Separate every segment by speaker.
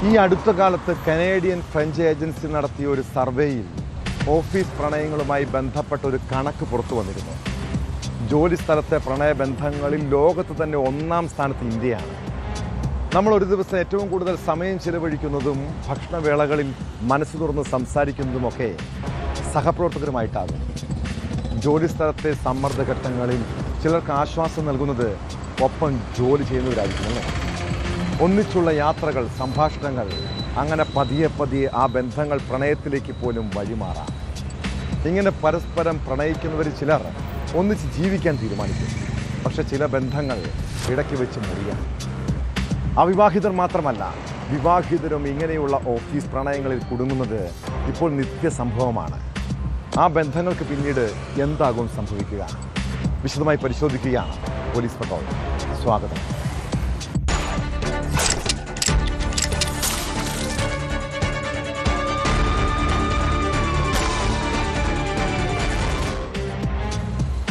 Speaker 1: ഈ അടുത്ത കാലത്ത് കനേഡിയൻ ഫ്രഞ്ച് ഏജൻസി നടത്തിയ ഒരു സർവേയിൽ ഓഫീസ് പ്രണയങ്ങളുമായി ബന്ധപ്പെട്ട ഒരു കണക്ക് പുറത്തു വന്നിരുന്നു. ജോലി സ്ഥലത്തെ പ്രണയബന്ധങ്ങളിൽ ലോകത്ത് തന്നെ 1-ാം സ്ഥാനത്ത് ഇന്ത്യയാണ്. നമ്മൾ ഒരു ദിവസം ഏറ്റവും കൂടുതൽ സമയം ചിലവഴിക്കുന്നതും ഭക്ഷണവേളകളിൽ മനസ്സ് തുറന്ന് സംസാരിക്കുന്നതുമൊക്കെ സഹപ്രവർത്തകരുമായിട്ടാകും. ജോലി സ്ഥലത്തെ സമ്മർദ്ദഘട്ടങ്ങളിൽ ചിലർക്ക് ആശ്വാസം നൽകുന്നത് ഒപ്പം ജോലി ചെയ്യുന്നവരായിരിക്കും അല്ലേ? ഒന്നിച്ചുള്ള യാത്രകൾ, സംഭാഷണങ്ങൾ, അങ്ങനെ പതിയെ പതിയെ ആ ബന്ധങ്ങൾ പ്രണയത്തിലേക്ക് പോലും വഴിമാറാം. ഇങ്ങനെ പരസ്പരം പ്രണയിക്കുന്നവർ ചിലർ ഒന്നിച്ച് ജീവിക്കാൻ തീരുമാനിക്കും. പക്ഷെ ചില ബന്ധങ്ങൾ ഇടയ്ക്ക് വെച്ച് മുറിയാം. അവിവാഹിതർ മാത്രമല്ല, വിവാഹിതരും ഇങ്ങനെയുള്ള ഓഫീസ് പ്രണയങ്ങളിൽ കുടുങ്ങുന്നത് ഇപ്പോൾ നിത്യസംഭവമാണ്. ആ ബന്ധങ്ങൾക്ക് പിന്നീട് എന്താകും സംഭവിക്കുക? വിശദമായി പരിശോധിക്കുകയാണ് പോലീസ് പട്രോൾ. സ്വാഗതം.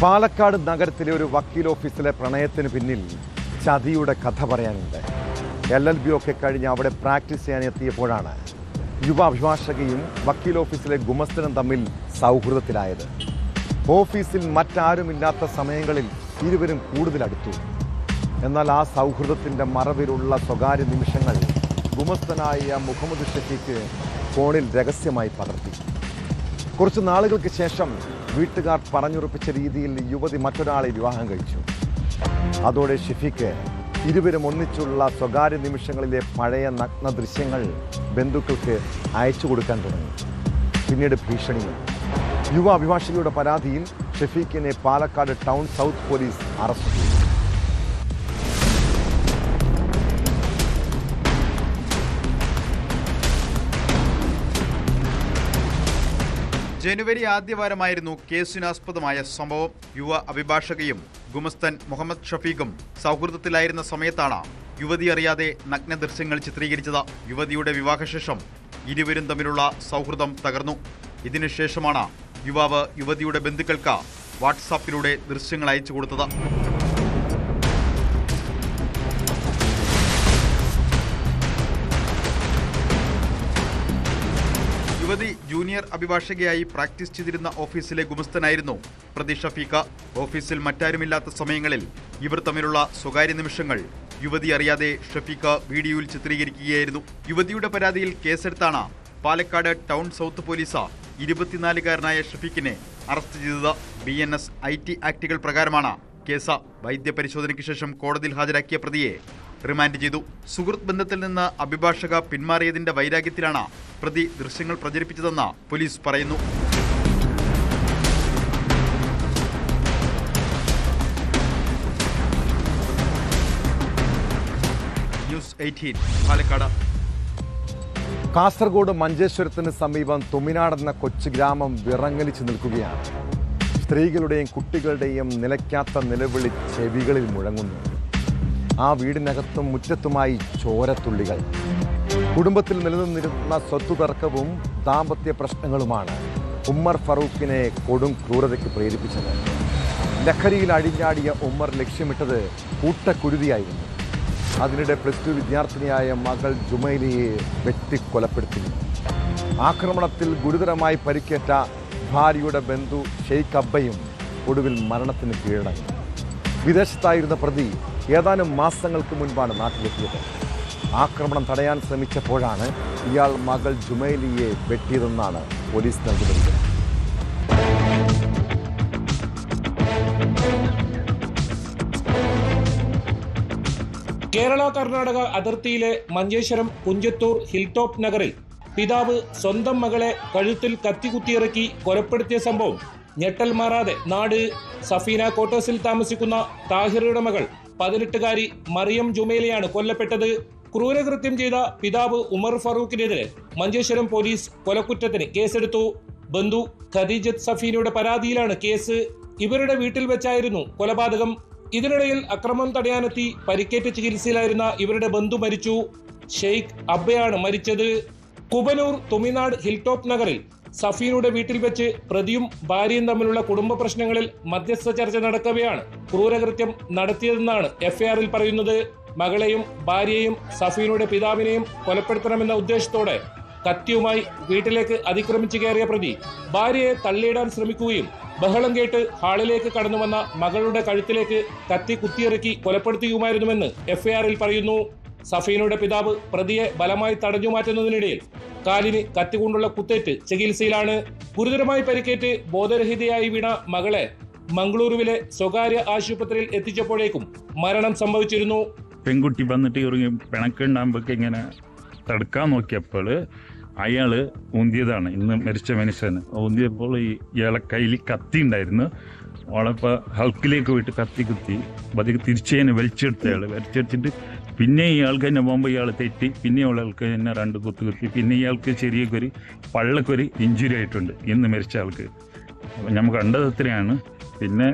Speaker 1: പാലക്കാട് നഗരത്തിലെ ഒരു വക്കീൽ ഓഫീസിലെ പ്രണയത്തിന് പിന്നിൽ ചതിയുടെ കഥ പറയാനുണ്ട്. LLB ഒക്കെ കഴിഞ്ഞ് അവിടെ പ്രാക്ടീസ് ചെയ്യാൻ എത്തിയപ്പോഴാണ് യുവ അഭിഭാഷകയും വക്കീൽ ഓഫീസിലെ ഗുമസ്തനും തമ്മിൽ സൗഹൃദത്തിലായത്. ഓഫീസിൽ മറ്റാരുമില്ലാത്ത സമയങ്ങളിൽ ഇരുവരും കൂടുതൽ അടുത്തു. എന്നാൽ ആ സൗഹൃദത്തിൻ്റെ മറവിലുള്ള സ്വകാര്യ നിമിഷങ്ങൾ ഗുമസ്തനായ മുഹമ്മദ് ഷഫീഖ് ഫോണിൽ രഹസ്യമായി പകർത്തി. കുറച്ച് നാളുകൾക്ക് ശേഷം വീട്ടുകാർ പറഞ്ഞുറപ്പിച്ച രീതിയിൽ യുവതി മറ്റൊരാളെ വിവാഹം കഴിച്ചു. അതോടെ ഷഫീഖ് ഇരുവരും ഒന്നിച്ചുള്ള സ്വകാര്യ നിമിഷങ്ങളിലെ പഴയ നഗ്ന ദൃശ്യങ്ങൾ ബന്ധുക്കൾക്ക് അയച്ചു കൊടുക്കാൻ തുടങ്ങി. പിന്നീട് ഭീഷണിയും. യുവ അഭിഭാഷകയുടെ പരാതിയിൽ ഷഫീഖിനെ Palakkad town south police arrest ചെയ്തു.
Speaker 2: ജനുവരി ആദ്യവാരമായിരുന്നു കേസിനാസ്പദമായ സംഭവം. യുവ അഭിഭാഷകയും ഗുമസ്തൻ മുഹമ്മദ് ഷഫീഖും സൗഹൃദത്തിലായിരുന്ന സമയത്താണ് യുവതി അറിയാതെ നഗ്ന ദൃശ്യങ്ങൾ ചിത്രീകരിച്ചത്. യുവതിയുടെ വിവാഹശേഷം ഇരുവരും തമ്മിലുള്ള സൗഹൃദം തകർന്നു. ഇതിനുശേഷമാണ് യുവാവ് യുവതിയുടെ ബന്ധുക്കൾക്ക് വാട്സാപ്പിലൂടെ ദൃശ്യങ്ങൾ അയച്ചു കൊടുത്തത്. യുവതി ജൂനിയർ അഭിഭാഷകയായി പ്രാക്ടീസ് ചെയ്തിരുന്ന ഓഫീസിലെ ഗുമസ്തനായിരുന്നു പ്രതി ഷഫീഖ. ഓഫീസിൽ മറ്റാരുമില്ലാത്ത സമയങ്ങളിൽ ഇവർ തമ്മിലുള്ള സ്വകാര്യ നിമിഷങ്ങൾ യുവതി അറിയാതെ ഷഫീഖ വീഡിയോയിൽ ചിത്രീകരിക്കുകയായിരുന്നു. യുവതിയുടെ പരാതിയിൽ കേസെടുത്താണ് പാലക്കാട് ടൗൺ സൗത്ത് പോലീസ് 24-കാരനായ ഷഫീഖിനെ അറസ്റ്റ് ചെയ്തത്. BNS IT ആക്ടുകൾ പ്രകാരമാണ് കേസ്. വൈദ്യപരിശോധനയ്ക്ക് ശേഷം കോടതിയിൽ ഹാജരാക്കിയ പ്രതിയെ റിമാൻഡ് ചെയ്തു. സുഹൃത്ത് ബന്ധത്തിൽ നിന്ന് അഭിഭാഷക പിന്മാറിയതിന്റെ വൈരാഗ്യത്തിലാണ് പ്രതി ദൃശ്യങ്ങൾ പ്രചരിപ്പിച്ചതെന്ന് പോലീസ് പറയുന്നു. ന്യൂസ് 18 പാലക്കാട്.
Speaker 1: കാസർഗോഡ് മഞ്ചേശ്വരത്തിന് സമീപം തുമിനാടെന്ന കൊച്ചു ഗ്രാമം വിറങ്ങലിച്ചു നിൽക്കുകയാണ്. സ്ത്രീകളുടെയും കുട്ടികളുടെയും നിലയ്ക്കാത്ത നിലവിളി ചെവികളിൽ മുഴങ്ങുന്നു. ആ വീടിനകത്തും മുറ്റത്തുമായി ചോരത്തുള്ളികൾ. കുടുംബത്തിൽ നിലനിന്നിരുന്ന സ്വത്ത് തർക്കവും ദാമ്പത്യ പ്രശ്നങ്ങളുമാണ് ഉമ്മർ ഫറൂഖിനെ കൊടും ക്രൂരതയ്ക്ക് പ്രേരിപ്പിച്ചത്. ലഹരിയിൽ അഴിഞ്ഞാടിയ ഉമ്മർ ലക്ഷ്യമിട്ടത് കൂട്ടക്കുരുതിയായിരുന്നു. അതിനിടെ +2 വിദ്യാർത്ഥിനിയായ മകൾ ജുമൈലയെ വെട്ടിക്കൊലപ്പെടുത്തി. ആക്രമണത്തിൽ ഗുരുതരമായി പരിക്കേറ്റ ഭാര്യയുടെ ബന്ധു ഷെയ്ഖ് അബ്ബയും ഒടുവിൽ മരണത്തിന് കീഴടങ്ങി. വിദേശത്തായിരുന്ന പ്രതി ഏതാനും മാസങ്ങൾക്ക് മുൻപാണ് നാട്ടിലെത്തിയത്. ആക്രമണം തടയാൻ ശ്രമിച്ചപ്പോഴാണ് ഇയാൾ മകൾ ജുമൈലിയെ വെട്ടിയതെന്നാണ് പോലീസ് നൽകുന്നത്.
Speaker 3: കേരള കർണാടക അതിർത്തിയിലെ മഞ്ചേശ്വരം കുഞ്ചത്തൂർ ഹിൽടോപ്പ് നഗറിൽ പിതാവ് സ്വന്തം മകളെ കഴുത്തിൽ കത്തികുത്തിയിറക്കി കൊലപ്പെടുത്തിയ സംഭവം ഞെട്ടൽ മാറാതെ നാട്. സഫീന ക്വാർട്ടേഴ്സിൽ താമസിക്കുന്ന താഹിറയുടെ മകൾ 18-കാരി മറിയം ജുമൈലയാണ് കൊല്ലപ്പെട്ടത്. ക്രൂരകൃത്യം ചെയ്ത പിതാവ് ഉമർ ഫറൂഖിനെതിരെ മഞ്ചേശ്വരം പോലീസ് കൊലക്കുറ്റത്തിന് കേസെടുത്തു. ബന്ധു ഖദീജത്ത് സഫീനയുടെ പരാതിയിലാണ് കേസ്. ഇവരുടെ വീട്ടിൽ വെച്ചായിരുന്നു കൊലപാതകം. ഇതിനിടയിൽ അക്രമം തടയാനെത്തി പരിക്കേറ്റ് ചികിത്സയിലായിരുന്ന ഇവരുടെ ബന്ധു മരിച്ചു. ഷെയ്ഖ് അബ്ബയാണ് മരിച്ചത്. കുബനൂർ തുമിനാട് ഹിൽടോപ്പ് നഗറിൽ സഫീനയുടെ വീട്ടിൽ വെച്ച് പ്രതിയും ഭാര്യയും തമ്മിലുള്ള കുടുംബ പ്രശ്നങ്ങളിൽ മധ്യസ്ഥ ചർച്ച നടക്കവെയാണ് ക്രൂരകൃത്യം നടത്തിയതെന്നാണ് FIR-ൽ പറയുന്നത്. മകളെയും ഭാര്യയെയും സഫീനയുടെ പിതാവിനെയും കൊലപ്പെടുത്തണമെന്ന ഉദ്ദേശത്തോടെ കത്തിയുമായി വീട്ടിലേക്ക് അതിക്രമിച്ചു കയറിയ പ്രതി ഭാര്യയെ തള്ളിയിടാൻ ശ്രമിക്കുകയും ബഹളം കേട്ട് ഹാളിലേക്ക് കടന്നു വന്ന മകളുടെ കഴുത്തിലേക്ക് കത്തി കുത്തിയിറക്കി കൊലപ്പെടുത്തുകയുമായിരുന്നുവെന്ന് എഫ്ഐആറിൽ പറയുന്നു. സഫീനയുടെ പിതാവ് പ്രതിയെ ബലമായി തടഞ്ഞു മാറ്റുന്നതിനിടയിൽ കാലിന് കത്തി കൊണ്ടുള്ള കുത്തേറ്റ് ചികിത്സയിലാണ്. ഗുരുതരമായി പരിക്കേറ്റ് ബോധരഹിതയായി വീണ മകളെ മംഗളൂരുവിലെ സ്വകാര്യ ആശുപത്രിയിൽ എത്തിച്ചപ്പോഴേക്കും മരണം സംഭവിച്ചിരുന്നു.
Speaker 4: പെൺകുട്ടി വന്നിട്ട് പിണക്കുണ്ടാകുമ്പോൾ ഇങ്ങനെ തടുക്കാൻ നോക്കിയപ്പോൾ അയാൾ ഊന്തിയതാണ്. ഇന്ന് മരിച്ച മനുഷ്യന് ഊന്തിയപ്പോൾ ഇയാളെ കയ്യിൽ കത്തി ഉണ്ടായിരുന്നു. അവളിപ്പോൾ ഹൾക്കിലേക്ക് പോയിട്ട് കത്തി കുത്തി പതിക്ക് തിരിച്ചതിനെ വലിച്ചെടുത്ത അയാൾ വലിച്ചെടുത്തിട്ട് പിന്നെ ഇയാൾക്ക് തന്നെ പോകുമ്പോൾ ഇയാൾ തെറ്റി പിന്നെ അവൾക്ക് തന്നെ 2 കുത്ത് കുത്തി. പിന്നെ ഇയാൾക്ക് ചെറിയൊരു പള്ളക്കൊരു ഇഞ്ചുറി ആയിട്ടുണ്ട് ഇന്ന് മരിച്ച ആൾക്ക്. നമുക്ക് കണ്ടത് അത്രയാണ്. പിന്നെ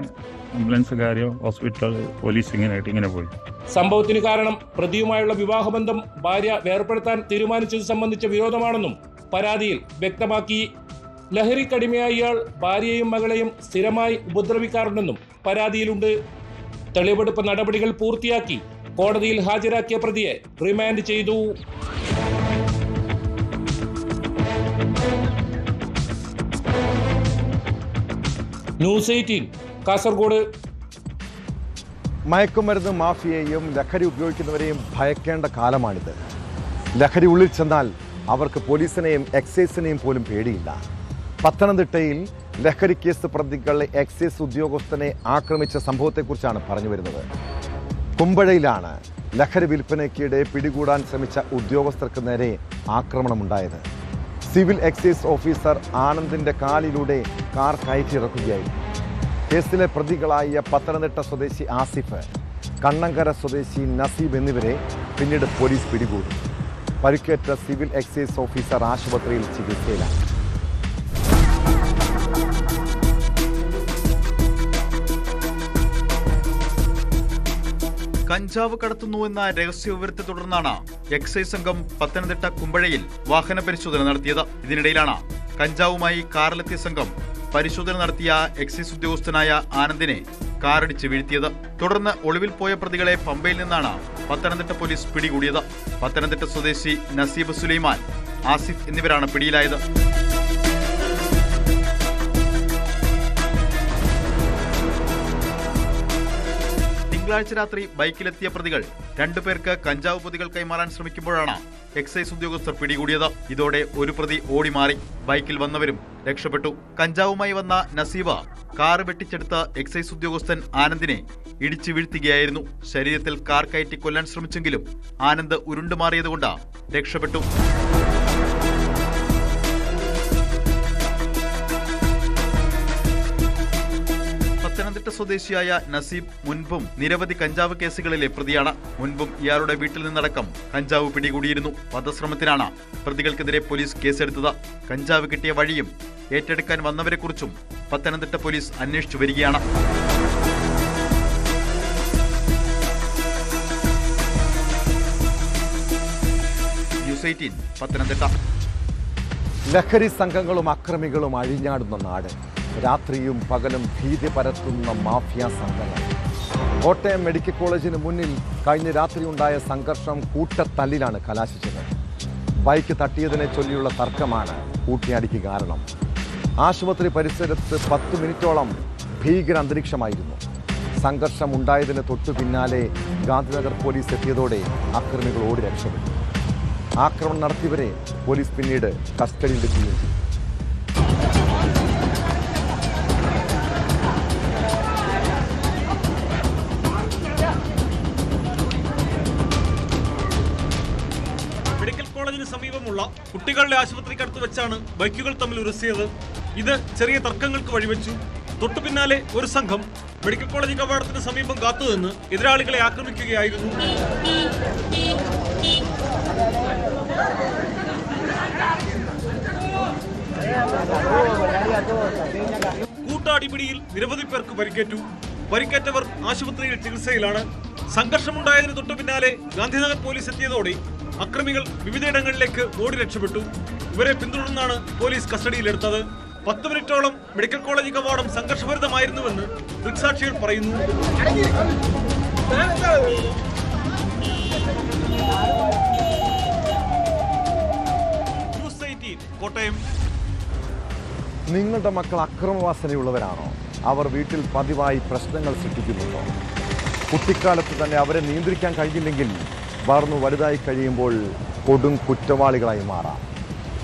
Speaker 4: ആംബുലൻസ് കാര്യം ഹോസ്പിറ്റൽ പോലീസ് ഇങ്ങനെ പോയി.
Speaker 3: സംഭവത്തിന് കാരണം പ്രതിയുമായുള്ള വിവാഹബന്ധം ഭാര്യ വേർപെടുത്താൻ തീരുമാനിച്ചത് സംബന്ധിച്ച വിരോധമാണെന്നും പരാതിയിൽ വ്യക്തമാക്കി. ലഹരിക്കടിമയായ ഇയാൾ ഭാര്യയെയും മകളെയും സ്ഥിരമായി ഉപദ്രവിക്കാറുണ്ടെന്നും പരാതിയിലുണ്ട്. തെളിവെടുപ്പ് നടപടികൾ പൂർത്തിയാക്കി കോടതിയിൽ ഹാജരാക്കിയ പ്രതിയെ റിമാൻഡ് ചെയ്തു. ന്യൂസ് 18 കാസർഗോഡ്.
Speaker 1: മയക്കുമരുന്ന് മാഫിയയെയും ലഹരി ഉപയോഗിക്കുന്നവരെയും ഭയക്കേണ്ട കാലമാണിത്. ലഹരി ഉള്ളിൽ ചെന്നാൽ അവർക്ക് പോലീസിനെയും എക്സൈസിനെയും പോലും പേടിയില്ല. പത്തനംതിട്ടയിൽ ലഹരി കേസ് പ്രതികൾ എക്സൈസ് ഉദ്യോഗസ്ഥനെ ആക്രമിച്ച സംഭവത്തെക്കുറിച്ചാണ് പറഞ്ഞു വരുന്നത്. കുമ്പഴയിലാണ് ലഹരി വിൽപ്പനയ്ക്കിടെ പിടികൂടാൻ ശ്രമിച്ച ഉദ്യോഗസ്ഥർക്ക് നേരെ ആക്രമണമുണ്ടായത്. സിവിൽ എക്സൈസ് ഓഫീസർ ആനന്ദിന്റെ കാലിലൂടെ കാർ കയറ്റിയിറക്കുകയായിരുന്നു. കേസിലെ പ്രതികളായ പത്തനംതിട്ട സ്വദേശി ആസിഫ്, കണ്ണങ്കര സ്വദേശി നസീബ് എന്നിവരെ പിന്നീട് പോലീസ് പിടികൂടി. പരിക്കേറ്റ സിവിൽ എക്സൈസ് ഓഫീസർ ആശുപത്രിയിൽ ചികിത്സയിലാണ്.
Speaker 2: കഞ്ചാവ് കടത്തുന്നുവെന്ന രഹസ്യ വിവരത്തെ തുടർന്നാണ് എക്സൈസ് സംഘം പത്തനംതിട്ട കുമ്പഴയിൽ വാഹന പരിശോധന നടത്തിയത്. ഇതിനിടയിലാണ് കഞ്ചാവുമായി കാറിലെത്തിയ സംഘം പരിശോധന നടത്തിയ എക്സൈസ് ഉദ്യോഗസ്ഥനായ ആനന്ദിനെ കാറടിച്ച് വീഴ്ത്തിയത്. തുടർന്ന് ഒളിവിൽ പോയ പ്രതികളെ പമ്പയിൽ നിന്നാണ് പത്തനംതിട്ട പോലീസ് പിടികൂടിയത്. പത്തനംതിട്ട സ്വദേശി നസീബ് സുലൈമാൻ, ആസിഫ് എന്നിവരാണ് പിടിയിലായത്. തിങ്കളാഴ്ച രാത്രി ബൈക്കിലെത്തിയ പ്രതികൾ 2 പേർക്ക് കഞ്ചാവ് പൊതികൾ കൈമാറാൻ ശ്രമിക്കുമ്പോഴാണ് എക്സൈസ് ഉദ്യോഗസ്ഥർ പിടികൂടിയത്. ഇതോടെ ഒരു പ്രതി ഓടിമാറി. ബൈക്കിൽ വന്നവരും രക്ഷപ്പെട്ടു. കഞ്ചാവുമായി വന്ന നസീബ കാർ വെട്ടിച്ചെടുത്ത എക്സൈസ് ഉദ്യോഗസ്ഥൻ ആനന്ദിനെ ഇടിച്ചു വീഴ്ത്തുകയായിരുന്നു. ശരീരത്തിൽ കാർ കയറ്റി കൊല്ലാൻ ശ്രമിച്ചെങ്കിലും ആനന്ദ് ഉരുണ്ടുമാറിയതുകൊണ്ട് രക്ഷപ്പെട്ടു. പത്തനംതിട്ട സ്വദേശിയായ നസീബ് മുൻപും നിരവധി കഞ്ചാവ് കേസുകളിലെ പ്രതിയാണ്. മുൻപും ഇയാളുടെ വീട്ടിൽ നിന്നടക്കം കഞ്ചാവ് പിടികൂടിയിരുന്നു. വധശ്രമത്തിനാണ് പ്രതികൾക്കെതിരെ പോലീസ് കേസെടുത്തത്. കഞ്ചാവ് കിട്ടിയ വഴിയും ഏറ്റെടുക്കാൻ വന്നവരെക്കുറിച്ചും പത്തനംതിട്ട പോലീസ് അന്വേഷിച്ചു വരികയാണ്. ന്യൂസ് 18 പത്തനംതിട്ട.
Speaker 1: ലഹരി സംഘങ്ങളും അക്രമികളും അഴിഞ്ഞാടുന്ന നാട്. രാത്രിയും പകലും ഭീതി പരത്തുന്ന മാഫിയ സംഘങ്ങൾ. കോട്ടയം മെഡിക്കൽ കോളേജിന് മുന്നിൽ കഴിഞ്ഞ രാത്രി ഉണ്ടായ സംഘർഷം കൂട്ടത്തല്ലിലാണ് കലാശിച്ചത്. ബൈക്ക് തട്ടിയതിനെ ചൊല്ലിയുള്ള തർക്കമാണ് കൂട്ടിയടിക്ക് കാരണം. ആശുപത്രി പരിസരത്ത് 10 മിനിറ്റോളം ഭീകര അന്തരീക്ഷമായിരുന്നു. സംഘർഷം ഉണ്ടായതിന് തൊട്ടു പിന്നാലെ ഗാന്ധിനഗർ പോലീസ് എത്തിയതോടെ അക്രമികൾ ഓടി രക്ഷപ്പെട്ടു. ആക്രമണം നടത്തിയവരെ പോലീസ് പിന്നീട് കസ്റ്റഡിയിലെത്തുകയും ചെയ്തു.
Speaker 5: കോളേജിന് സമീപമുള്ള കുട്ടികളുടെ ആശുപത്രിക്കടുത്ത് വെച്ചാണ് ബൈക്കുകൾ തമ്മിൽ ഉരസിയത്. ഇത് ചെറിയ തർക്കങ്ങൾക്ക് വഴിവെച്ചു. തൊട്ടു പിന്നാലെ ഒരു സംഘം മെഡിക്കൽ കോളേജ് കവാടത്തിന് സമീപം കാത്തുനിന്ന് എതിരാളികളെ ആക്രമിക്കുകയായിരുന്നു. കൂട്ടാടിപിടിയിൽ നിരവധി പേർക്ക് പരിക്കേറ്റു. പരിക്കേറ്റവർ ആശുപത്രിയിൽ ചികിത്സയിലാണ്. സംഘർഷമുണ്ടായതിനു തൊട്ടു പിന്നാലെ ഗാന്ധിനഗർ പോലീസ് എത്തിയതോടെ അക്രമികൾ വിവിധയിടങ്ങളിലേക്ക് ഓടി രക്ഷപ്പെട്ടു. ഇവരെ പിന്തുടർന്നാണ് പോലീസ് കസ്റ്റഡിയിലെടുത്തത്. 10 മിനിറ്റോളം മെഡിക്കൽ കോളേജ് കവാടം സംഘർഷഭരിതമായിരുന്നുവെന്ന് ദൃക്സാക്ഷികൾ പറയുന്നു. ന്യൂസ് 18 കോട്ടയം.
Speaker 1: നിങ്ങളുടെ മക്കൾ അക്രമവാസനയുള്ളവരാണോ? അവർ വീട്ടിൽ പതിവായി പ്രശ്നങ്ങൾ സൃഷ്ടിക്കുന്നുണ്ടോ? കുട്ടിക്കാലത്ത് തന്നെ അവരെ നിയന്ത്രിക്കാൻ കഴിഞ്ഞില്ലെങ്കിൽ വളർന്നു വലുതായി കഴിയുമ്പോൾ കൊടും കുറ്റവാളികളായി മാറാം.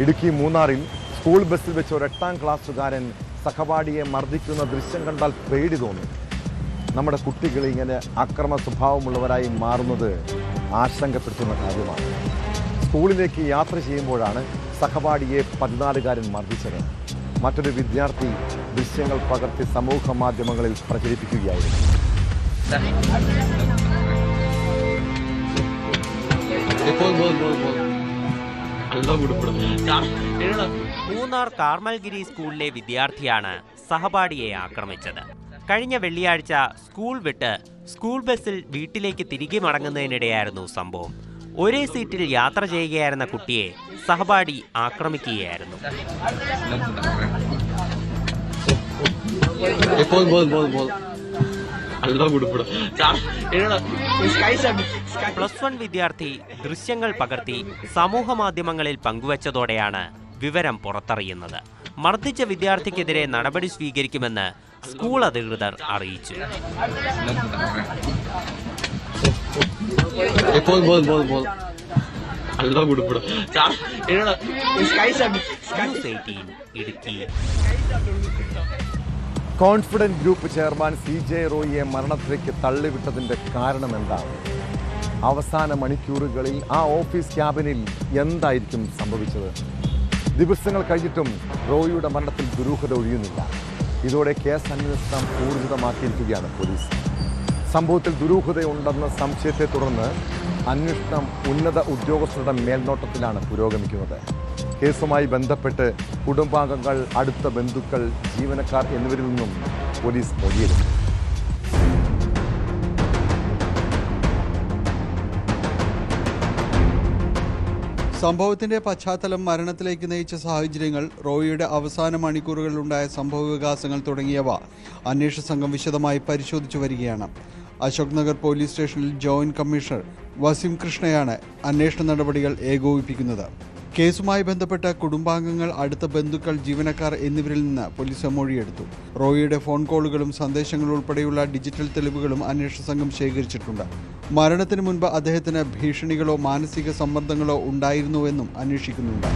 Speaker 1: ഇടുക്കി മൂന്നാറിൽ സ്കൂൾ ബസ്സിൽ വെച്ച് ഒരു 8ാം ക്ലാസ്സുകാരൻ സഹപാഠിയെ മർദ്ദിക്കുന്ന ദൃശ്യം കണ്ടാൽ പേടി തോന്നും. നമ്മുടെ കുട്ടികൾ ഇങ്ങനെ അക്രമ സ്വഭാവമുള്ളവരായി മാറുന്നത് ആശങ്കപ്പെടുത്തുന്ന കാര്യമാണ്. സ്കൂളിലേക്ക് യാത്ര ചെയ്യുമ്പോഴാണ് സഹപാഠിയെ 14കാരൻ മർദ്ദിച്ചത്. മറ്റൊരു വിദ്യാർത്ഥി ദൃശ്യങ്ങൾ പകർത്തി സമൂഹ മാധ്യമങ്ങളിൽ പ്രചരിപ്പിക്കുകയായിരുന്നു.
Speaker 6: മൂന്നാർ കാർമൽഗിരി സ്കൂളിലെ വിദ്യാർത്ഥിയാണ് സഹപാഠിയെ ആക്രമിച്ചത്. കഴിഞ്ഞ വെള്ളിയാഴ്ച സ്കൂൾ വിട്ട് സ്കൂൾ ബസ്സിൽ വീട്ടിലേക്ക് തിരികെ മടങ്ങുന്നതിനിടെയായിരുന്നു സംഭവം. ഒരേ സീറ്റിൽ യാത്ര ചെയ്യുകയായിരുന്ന കുട്ടിയെ സഹപാഠി ആക്രമിക്കുകയായിരുന്നു. +1 വിദ്യാർത്ഥി ദൃശ്യങ്ങൾ പകർത്തി സമൂഹ മാധ്യമങ്ങളിൽ പങ്കുവച്ചതോടെയാണ് വിവരം പുറത്തറിയുന്നത്. മർദ്ദിച്ച വിദ്യാർത്ഥിക്കെതിരെ നടപടി സ്വീകരിക്കുമെന്ന് സ്കൂൾ അധികൃതർ അറിയിച്ചു. News 18 Idukki.
Speaker 1: Confident group chairman CJ റോയിയെ മരണത്തിലേക്ക് തള്ളിവിട്ടതിൻ്റെ കാരണം എന്താണ്? അവസാന മണിക്കൂറുകളിൽ ആ ഓഫീസ് ക്യാബിനിൽ എന്തായിരിക്കും സംഭവിച്ചത്? ദിവസങ്ങൾ കഴിഞ്ഞിട്ടും റോയിയുടെ മരണത്തിൽ ദുരൂഹത ഒഴിയുന്നില്ല. ഇതോടെ കേസ് അന്വേഷണം ഊർജിതമാക്കിയിരിക്കുകയാണ് പോലീസ്. സംഭവത്തിൽ ദുരൂഹതയുണ്ടെന്ന സംശയത്തെ തുടർന്ന് അന്വേഷണം ഉന്നത ഉദ്യോഗസ്ഥരുടെ മേൽനോട്ടത്തിലാണ് പുരോഗമിക്കുന്നത്. കേസുമായി ബന്ധപ്പെട്ട് കുടുംബാംഗങ്ങൾ, അടുത്ത ബന്ധുക്കൾ, ജീവനക്കാർ എന്നിവരിൽ നിന്നും പോലീസ് മൊഴിയെടുത്തു.
Speaker 7: സംഭവത്തിന്റെ പശ്ചാത്തലം, മരണത്തിലേക്ക് നയിച്ച സാഹചര്യങ്ങൾ, റോയിയുടെ അവസാന മണിക്കൂറുകളിലുണ്ടായ സംഭവ വികാസങ്ങൾ തുടങ്ങിയവ അന്വേഷണ സംഘം വിശദമായി പരിശോധിച്ചു വരികയാണ്. അശോക് നഗർ പോലീസ് സ്റ്റേഷനിൽ ജോയിന്റ് കമ്മീഷണർ വസീം കൃഷ്ണയാണ് അന്വേഷണ നടപടികൾ ഏകോപിപ്പിക്കുന്നത്. കേസുമായി ബന്ധപ്പെട്ട കുടുംബാംഗങ്ങൾ, അടുത്ത ബന്ധുക്കൾ, ജീവനക്കാർ എന്നിവരിൽ നിന്ന് പോലീസ് മൊഴിയെടുത്തു. റോയിയുടെ ഫോൺ കോളുകളും സന്ദേശങ്ങളും ഉൾപ്പെടെയുള്ള ഡിജിറ്റൽ തെളിവുകളും അന്വേഷണ സംഘം ശേഖരിച്ചിട്ടുണ്ട്. മരണത്തിന് മുൻപ് അദ്ദേഹത്തിന് ഭീഷണികളോ മാനസിക സമ്മർദ്ദങ്ങളോ ഉണ്ടായിരുന്നുവെന്നും അന്വേഷിക്കുന്നുണ്ട്.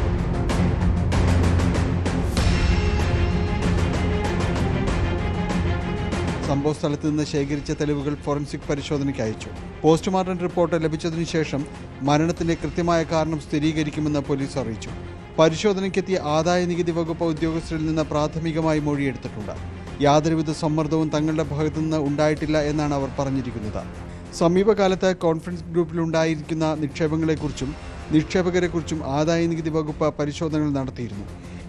Speaker 7: സംഭവ സ്ഥലത്ത് നിന്ന് ശേഖരിച്ച തെളിവുകൾ ഫോറൻസിക് പരിശോധനയ്ക്ക് അയച്ചു. പോസ്റ്റ്മോർട്ടം റിപ്പോർട്ട് ലഭിച്ചതിനു ശേഷം മരണത്തിന്റെ കൃത്യമായ കാരണം സ്ഥിരീകരിക്കുമെന്ന് പോലീസ് അറിയിച്ചു. പരിശോധനയ്ക്കെത്തിയ ആദായ നികുതി വകുപ്പ് ഉദ്യോഗസ്ഥരിൽ നിന്ന് പ്രാഥമികമായി മൊഴിയെടുത്തിട്ടുണ്ട്. യാതൊരുവിധ സമ്മർദ്ദവും തങ്ങളുടെ ഭാഗത്തുനിന്ന് ഉണ്ടായിട്ടില്ല എന്നാണ് അവർ പറഞ്ഞിരിക്കുന്നത്. സമീപകാലത്ത് കോൺഫിഡൻസ് ഗ്രൂപ്പിലുണ്ടായിരിക്കുന്ന നിക്ഷേപങ്ങളെക്കുറിച്ചും നിക്ഷേപകരെക്കുറിച്ചും ആദായ നികുതി വകുപ്പ് പരിശോധനകൾ നടത്തിയിരുന്നു.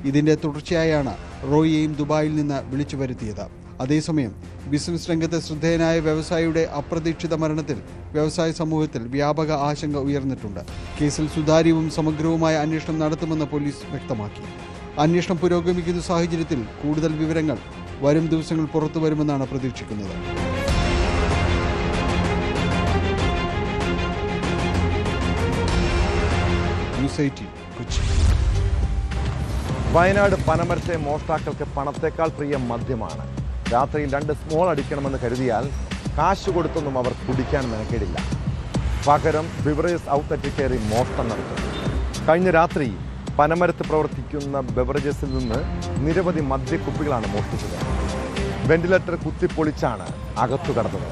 Speaker 7: ഇതിന്റെ തുടർച്ചയായാണ് റോയിയെയും ദുബായിൽ നിന്ന് വിളിച്ചു വരുത്തിയത്. അതേസമയം ബിസിനസ് രംഗത്ത് ശ്രദ്ധേയനായ വ്യവസായിയുടെ അപ്രതീക്ഷിത മരണത്തിൽ വ്യവസായ സമൂഹത്തിൽ വ്യാപക ആശങ്ക ഉയർന്നിട്ടുണ്ട്. കേസിൽ സുതാര്യവും സമഗ്രവുമായ അന്വേഷണം നടത്തുമെന്ന് പോലീസ് വ്യക്തമാക്കി. അന്വേഷണം പുരോഗമിക്കുന്ന സാഹചര്യത്തിൽ കൂടുതൽ വിവരങ്ങൾ വരും ദിവസങ്ങൾ പുറത്തു വരുമെന്നാണ് പ്രതീക്ഷിക്കുന്നത്. ന്യൂസ് 18 കൊച്ചി.
Speaker 1: വയനാട് പനമരത്തെ മോഷ്ടാക്കൾക്ക് പണത്തേക്കാൾ പ്രിയം മദ്യമാണ്. രാത്രിയിൽ 2 സ്മോൾ അടിക്കണമെന്ന് കരുതിയാൽ കാശ് കൊടുത്തൊന്നും അവർ കുടിക്കാൻ മെനക്കേടില്ല. പകരം ബിവറേജസ് ഔട്ട്ലെറ്റിൽ കയറി മോഷണം നടത്തും. കഴിഞ്ഞ രാത്രി പനമരത്ത് പ്രവർത്തിക്കുന്ന ബെവറേജസിൽ നിന്ന് നിരവധി മദ്യക്കുപ്പികളാണ് മോഷ്ടിച്ചത്. വെന്റിലേറ്റർ കുത്തിപ്പൊളിച്ചാണ് അകത്തു കടന്നത്.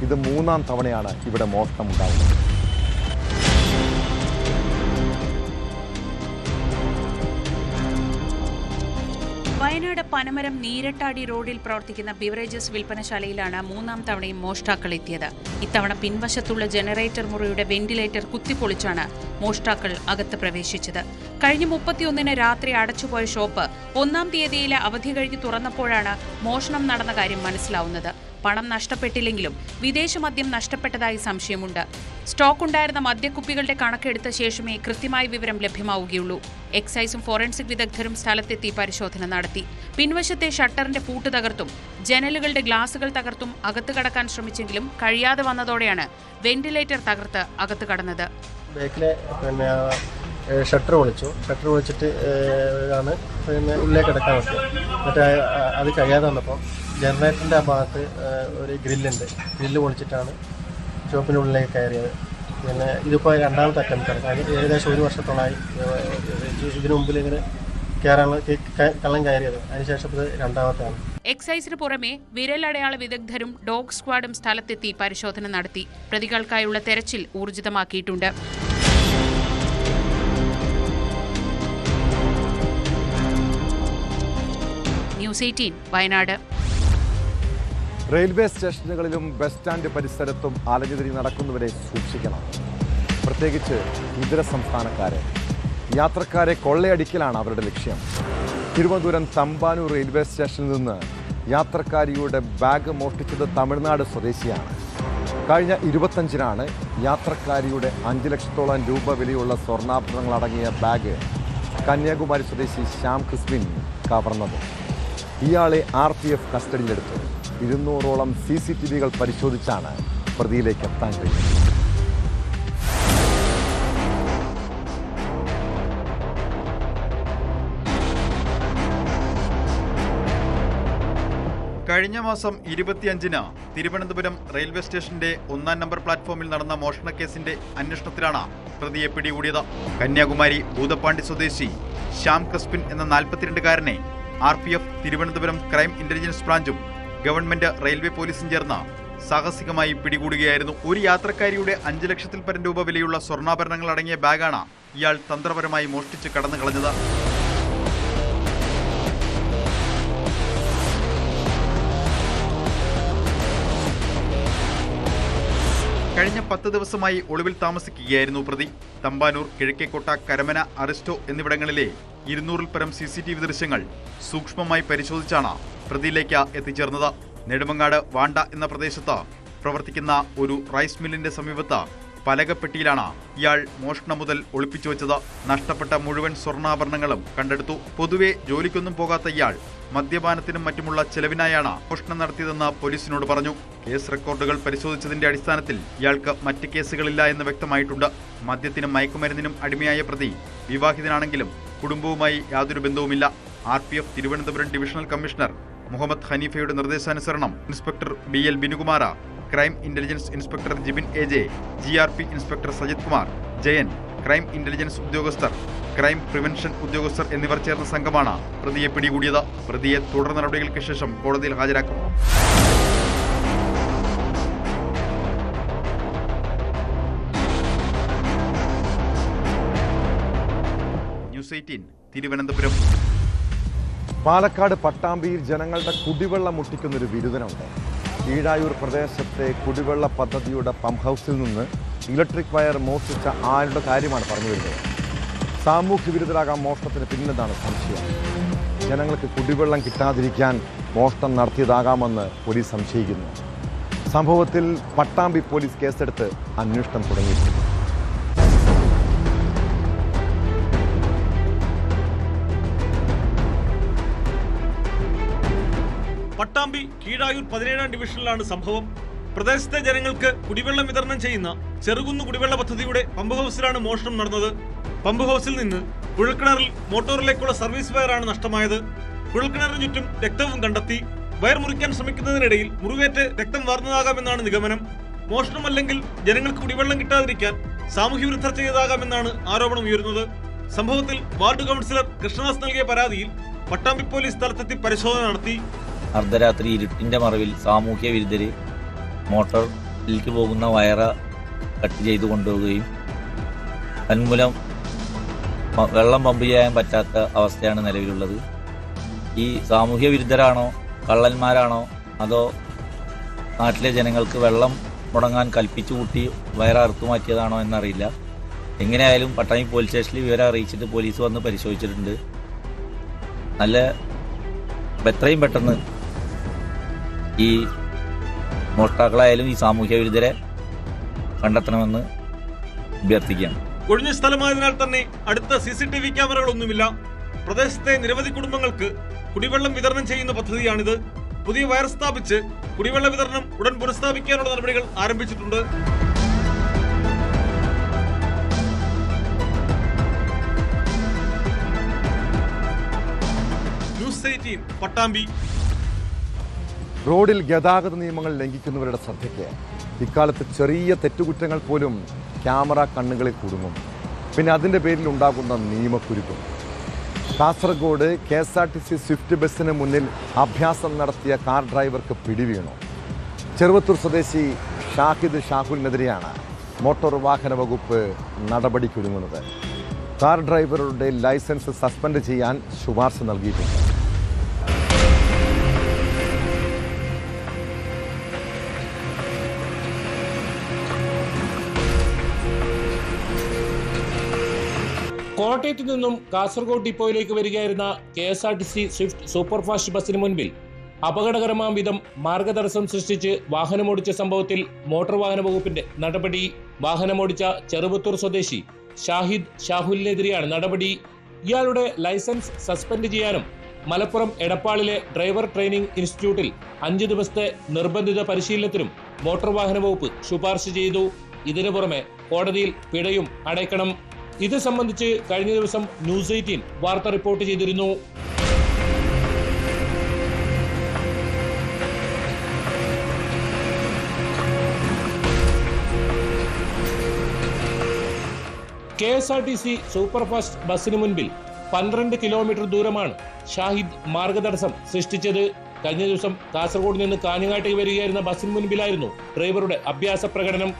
Speaker 1: ഇത് 3ാം തവണയാണ് ഇവിടെ മോഷണം ഉണ്ടാകുന്നത്.
Speaker 8: വയനാട് പനമരം നീരട്ടാടി റോഡിൽ പ്രവർത്തിക്കുന്ന ബിവറേജസ് വിൽപ്പനശാലയിലാണ് 3ാം തവണയും മോഷ്ടാക്കൾ എത്തിയത്. ഇത്തവണ പിൻവശത്തുള്ള ജനറേറ്റർ മുറിയുടെ വെന്റിലേറ്റർ കുത്തിപ്പൊളിച്ചാണ് മോഷ്ടാക്കൾ അകത്ത് പ്രവേശിച്ചത്. കഴിഞ്ഞ 31-ന് രാത്രി അടച്ചുപോയ ഷോപ്പ് 1-ാം തീയതിയിലെ അവധി കഴിഞ്ഞ് തുറന്നപ്പോഴാണ് മോഷണം നടന്ന കാര്യം മനസ്സിലാവുന്നത്. പണം നഷ്ടപ്പെട്ടില്ലെങ്കിലും വിദേശ മദ്യം നഷ്ടപ്പെട്ടതായി സംശയമുണ്ട്. സ്റ്റോക്ക് ഉണ്ടായിരുന്ന മദ്യക്കുപ്പികളുടെ കണക്കെടുത്ത ശേഷമേ കൃത്യമായ വിവരം ലഭ്യമാവുകയുള്ളൂ. എക്സൈസും ഫോറൻസിക് വിദഗ്ധരും സ്ഥലത്തെത്തി പരിശോധന നടത്തി. പിൻവശത്തെ ഷട്ടറിന്റെ പൂട്ട് തകർത്തും ജനലുകളുടെ ഗ്ലാസുകൾ തകർത്തും അകത്ത് കടക്കാൻ ശ്രമിച്ചെങ്കിലും കഴിയാതെ വന്നതോടെയാണ് വെന്റിലേറ്റർ തകർത്ത് അകത്ത് കടന്നത്.
Speaker 9: ബാക്കിലെ ഷട്ടർ വിളിച്ചിട്ട് ആണ് ഉള്ളിലേക്ക് കിടക്കാൻ പറ്റുക. എന്നിട്ട് അത് കഴിയാതെ വന്നപ്പോൾ ജനറേറ്ററിൻ്റെ ആ ഭാഗത്ത് ഒരു ഗ്രില്ലുണ്ട്. ഗ്രില്ല് പൊളിച്ചിട്ടാണ് ഷോപ്പിൻ്റെ ഉള്ളിലേക്ക് കയറിയത്. പിന്നെ ഇതിപ്പോൾ രണ്ടാമത്തെ അറ്റംപ്റ്റാണ്. ഏകദേശം 1 വർഷത്തോളമായി ഇതിനു മുമ്പിൽ ഇങ്ങനെ കള്ളം കയറിയത്. അതിനുശേഷം ഇത് രണ്ടാമത്തെയാണ്.
Speaker 8: എക്സൈസിന് പുറമെ വിരലടയാള വിദഗ്ധരും ഡോഗ് സ്ക്വാഡും സ്ഥലത്തെത്തി പരിശോധന നടത്തി. പ്രതികൾക്കായുള്ള തെരച്ചിൽ ഊർജിതമാക്കിയിട്ടുണ്ട്. ന്യൂസ് 18 വയനാട്.
Speaker 1: റെയിൽവേ സ്റ്റേഷനുകളിലും ബസ് സ്റ്റാൻഡ് പരിസരത്തും അലഞ്ഞുതിരി നടക്കുന്നവരെ സൂക്ഷിക്കണം. പ്രത്യേകിച്ച് ഇതര സംസ്ഥാനക്കാരെ. യാത്രക്കാരെ കൊള്ളയടിക്കലാണ് അവരുടെ ലക്ഷ്യം. തിരുവനന്തപുരം തമ്പാനൂർ റെയിൽവേ സ്റ്റേഷനിൽ നിന്ന് യാത്രക്കാരിയുടെ ബാഗ് മോഷ്ടിച്ചത് തമിഴ്നാട് സ്വദേശിയാണ്. കഴിഞ്ഞ 25-നാണ് യാത്രക്കാരിയുടെ 5 ലക്ഷത്തോളം രൂപ വിലയുള്ള സ്വർണ്ണാഭരണങ്ങളടങ്ങിയ ബാഗ് കന്യാകുമാരി സ്വദേശി ശ്യാം ക്രിസ്പിൻ കവർന്നത്. ഇയാളെ RPF കസ്റ്റഡിയിലെടുത്തു. 200ഓളം CCTVകൾ പരിശോധിച്ചാണ് പ്രതിയിലേക്ക് എത്താൻ കഴിയുന്നത്.
Speaker 2: കഴിഞ്ഞ മാസം 25-ന് തിരുവനന്തപുരം റെയിൽവേ സ്റ്റേഷന്റെ 1-ാം നമ്പർ പ്ലാറ്റ്ഫോമിൽ നടന്ന മോഷണ കേസിന്റെ അന്വേഷണത്തിലാണ് പ്രതിയെ പിടികൂടിയത്. കന്യാകുമാരി ഭൂതപ്പാണ്ടി സ്വദേശി ശ്യാം ക്രിസ്പിൻ എന്ന 42-കാരനെ RPF തിരുവനന്തപുരം ക്രൈം ഇന്റലിജൻസ് ബ്രാഞ്ചും ഗവൺമെന്റ് റെയിൽവേ പോലീസും ചേർന്ന് സാഹസികമായി പിടികൂടുകയായിരുന്നു. ഒരു യാത്രക്കാരിയുടെ 5 ലക്ഷത്തിൽ പരം രൂപ വിലയുള്ള സ്വർണ്ണാഭരണങ്ങൾ അടങ്ങിയ ബാഗാണ് ഇയാൾ തന്ത്രപരമായി മോഷ്ടിച്ച് കടന്നു കളഞ്ഞത്. കഴിഞ്ഞ 10 ദിവസമായി ഒളിവിൽ താമസിക്കുകയായിരുന്നു പ്രതി. തമ്പാനൂർ, കിഴക്കേക്കോട്ട, കരമന, അറിസ്റ്റോ എന്നിവിടങ്ങളിലെ 200-ൽ പരം CCTV ദൃശ്യങ്ങൾ സൂക്ഷ്മമായി പരിശോധിച്ചാണ് പ്രതിയിലേക്ക് എത്തിച്ചേർന്നത്. നെടുമങ്ങാട് വാണ്ട എന്ന പ്രദേശത്ത് പ്രവർത്തിക്കുന്ന ഒരു റൈസ് മില്ലിന്റെ സമീപത്ത് പലകപ്പെട്ടിയിലാണ് ഇയാൾ മോഷണം മുതൽ ഒളിപ്പിച്ചു വെച്ചത്. നഷ്ടപ്പെട്ട മുഴുവൻ സ്വർണ്ണാഭരണങ്ങളും കണ്ടെടുത്തു. പൊതുവെ ജോലിക്കൊന്നും പോകാത്ത ഇയാൾ മദ്യപാനത്തിനും മറ്റുമുള്ള ചെലവിനായാണ് മോഷണം നടത്തിയതെന്ന് പോലീസിനോട് പറഞ്ഞു. കേസ് റെക്കോർഡുകൾ പരിശോധിച്ചതിന്റെ അടിസ്ഥാനത്തിൽ ഇയാൾക്ക് മറ്റ് കേസുകളില്ല എന്ന് വ്യക്തമായിട്ടുണ്ട്. മദ്യത്തിനും മയക്കുമരുന്നിനും അടിമയായ പ്രതി വിവാഹിതനാണെങ്കിലും കുടുംബവുമായി യാതൊരു ബന്ധവുമില്ല. RPF Thiruvananthapuram divisional commissioner Muhammad ഹനീഫയുടെ നിർദ്ദേശാനുസരണം inspector BL Binukumar, crime intelligence inspector Jibin AJ, GRP inspector Sajith Kumar, Jayan, crime intelligence ഉദ്യോഗസ്ഥർ, ക്രൈം പ്രിവെൻഷൻ ഉദ്യോഗസ്ഥർ എന്നിവർ ചേർന്ന സംഘമാണ് പ്രതിയെ പിടികൂടിയത്. പ്രതിയെ തുടർ നടപടികൾക്ക് ശേഷം കോടതിയിൽ ഹാജരാക്കും. ന്യൂസ് 18 തിരുവനന്തപുരം.
Speaker 1: പാലക്കാട് പട്ടാമ്പിയിൽ ജനങ്ങളുടെ കുടിവെള്ളം മുട്ടിക്കുന്നൊരു വിരുദ്ധനുണ്ട്. കീഴായൂർ പ്രദേശത്തെ കുടിവെള്ള പദ്ധതിയുടെ പമ്പ് ഹൗസിൽ നിന്ന് ഇലക്ട്രിക് വയർ മോഷ്ടിച്ച ആരുടെ കാര്യമാണ് പറഞ്ഞു വരുന്നത്. സാമൂഹ്യ വിരുദ്ധരാകാൻ മോഷണത്തിന് പിന്നിലെന്നാണ് സംശയം. ജനങ്ങൾക്ക് കുടിവെള്ളം കിട്ടാതിരിക്കാൻ മോഷണം നടത്തിയതാകാമെന്ന് പോലീസ് സംശയിക്കുന്നു. സംഭവത്തിൽ പട്ടാമ്പി പോലീസ് കേസെടുത്ത് അന്വേഷണം തുടങ്ങിയിട്ടുണ്ട്.
Speaker 5: പട്ടാമ്പി കീഴായൂർ 17-ാം ഡിവിഷനിലാണ് സംഭവം. പ്രദേശത്തെ ജനങ്ങൾക്ക് കുടിവെള്ളം വിതരണം ചെയ്യുന്ന ചെറുകുന്ന് കുടിവെള്ള പദ്ധതിയുടെ പമ്പ് ഹൗസിലാണ് മോഷണം നടന്നത്. പമ്പ് ഹൗസിൽ നിന്ന് കുഴൽക്കിണറിൽ മോട്ടോറിലേക്കുള്ള സർവീസ് വയറാണ് നഷ്ടമായത്. കുഴൽക്കിണറിന് ചുറ്റും രക്തവും കണ്ടെത്തി. വയർ മുറിക്കാൻ ശ്രമിക്കുന്നതിനിടയിൽ മുറിവേറ്റ് രക്തം വാർന്നതാകാമെന്നാണ് നിഗമനം. മോഷണമല്ലെങ്കിൽ ജനങ്ങൾക്ക് കുടിവെള്ളം കിട്ടാതിരിക്കാൻ സാമൂഹ്യ വിരുദ്ധർ ചെയ്തതാകാമെന്നാണ് ആരോപണം ഉയരുന്നത്. സംഭവത്തിൽ വാർഡ് കൗൺസിലർ കൃഷ്ണദാസ് നൽകിയ പരാതിയിൽ പട്ടാമ്പി പോലീസ് സ്ഥലത്തെത്തി പരിശോധന നടത്തി.
Speaker 10: അർദ്ധരാത്രി ഇരുട്ടിന്റെ മറവിൽ സാമൂഹ്യ വിരുദ്ധര് മോട്ടോറിലേക്ക് പോകുന്ന വയറ കട്ട് ചെയ്തു കൊണ്ടുപോവുകയും തന്മൂലം വെള്ളം പമ്പ് ചെയ്യാൻ പറ്റാത്ത അവസ്ഥയാണ് നിലവിലുള്ളത്. ഈ സാമൂഹ്യ വിരുദ്ധരാണോ കള്ളന്മാരാണോ അതോ നാട്ടിലെ ജനങ്ങൾക്ക് വെള്ളം മുടങ്ങാൻ കൽപ്പിച്ചു കൂട്ടി വയറ അറുത്തു മാറ്റിയതാണോ എന്നറിയില്ല. എങ്ങനെയായാലും പട്ടാമ്പി പോലീസ് സ്റ്റേഷനിൽ വിവരം അറിയിച്ചിട്ട് പോലീസ് വന്ന് പരിശോധിച്ചിട്ടുണ്ട്. എത്രയും പെട്ടെന്ന് ഈ മോഷ്ടാക്കളായാലും ഈ സാമൂഹ്യ വിരുദ്ധരെ കണ്ടെത്തണമെന്ന് അഭ്യർത്ഥിക്കുകയാണ്.
Speaker 5: ഒഴിഞ്ഞ സ്ഥലമായതിനാൽ തന്നെ അടുത്ത CCTV ക്യാമറകളൊന്നുമില്ല. പ്രദേശത്തെ നിരവധി കുടുംബങ്ങൾക്ക് കുടിവെള്ളം വിതരണം ചെയ്യുന്ന പദ്ധതിയാണിത്. പുതിയ വയർ സ്ഥാപിച്ച് കുടിവെള്ള വിതരണം ഉടൻ പുനഃസ്ഥാപിക്കാനുള്ള നടപടികൾ ആരംഭിച്ചിട്ടുണ്ട്. ന്യൂസ് 18 പട്ടാമ്പി.
Speaker 1: റോഡിൽ ഗതാഗത നിയമങ്ങൾ ലംഘിക്കുന്നവരുടെ ശ്രദ്ധയ്ക്ക് ഇക്കാലത്ത് ചെറിയ തെറ്റുകുറ്റങ്ങൾ പോലും ക്യാമറ കണ്ണുകളിൽ കുടുങ്ങും. പിന്നെ അതിൻ്റെ പേരിൽ ഉണ്ടാകുന്ന നിയമക്കുരുക്കും. കാസർഗോഡ് KSRTC സ്വിഫ്റ്റ് ബസ്സിന് മുന്നിൽ അഭ്യാസം നടത്തിയ കാർ ഡ്രൈവർക്ക് പിടിവീണു. ചെറുവത്തൂർ സ്വദേശി ഷാഹുലിനെതിരെയാണ് മോട്ടോർ വാഹന വകുപ്പ് നടപടിക്കൊരുങ്ങുന്നത്. കാർ ഡ്രൈവറുടെ ലൈസൻസ് സസ്പെൻഡ് ചെയ്യാൻ ശുപാർശ നൽകിയിട്ടുണ്ട്.
Speaker 3: കോട്ടയത്ത് നിന്നും കാസർഗോഡ് ഡിപ്പോയിലേക്ക് വരികയായിരുന്ന KSRTC സ്വിഫ്റ്റ് സൂപ്പർഫാസ്റ്റ് ബസ്സിന് മുൻപിൽ അപകടകരമാം വിധം മാർഗതടസ്സം സൃഷ്ടിച്ച് വാഹനമോടിച്ച സംഭവത്തിൽ മോട്ടോർ വാഹന വകുപ്പിന്റെ നടപടി. വാഹനമോടിച്ച ചെറുവത്തൂർ സ്വദേശി ഷാഹുലിനെതിരെയാണ് നടപടി. ഇയാളുടെ ലൈസൻസ് സസ്പെൻഡ് ചെയ്യാനും മലപ്പുറം എടപ്പാളിലെ ഡ്രൈവർ ട്രെയിനിംഗ് ഇൻസ്റ്റിറ്റ്യൂട്ടിൽ 5 ദിവസത്തെ നിർബന്ധിത പരിശീലനത്തിനും മോട്ടോർ വാഹന വകുപ്പ് ശുപാർശ ചെയ്തു. ഇതിനു പുറമെ കോടതിയിൽ പിഴയും അടയ്ക്കണം. ഇത് സംബന്ധിച്ച് കഴിഞ്ഞ ദിവസം ന്യൂസ് 18 വാർത്ത റിപ്പോർട്ട് ചെയ്തിരുന്നു. KSRTC സൂപ്പർഫാസ്റ്റ് ബസ്സിന് മുൻപിൽ 12 കിലോമീറ്റർ ദൂരമാണ് ഷാഹിദ് മാർഗതടസ്സം സൃഷ്ടിച്ചത്. കഴിഞ്ഞ ദിവസം കാസർഗോഡ് നിന്ന് കാഞ്ഞങ്ങാട്ടേക്ക് വരികയായിരുന്ന ബസ്സിന് മുൻപിലായിരുന്നു ഡ്രൈവറുടെ അഭ്യാസ പ്രകടനം.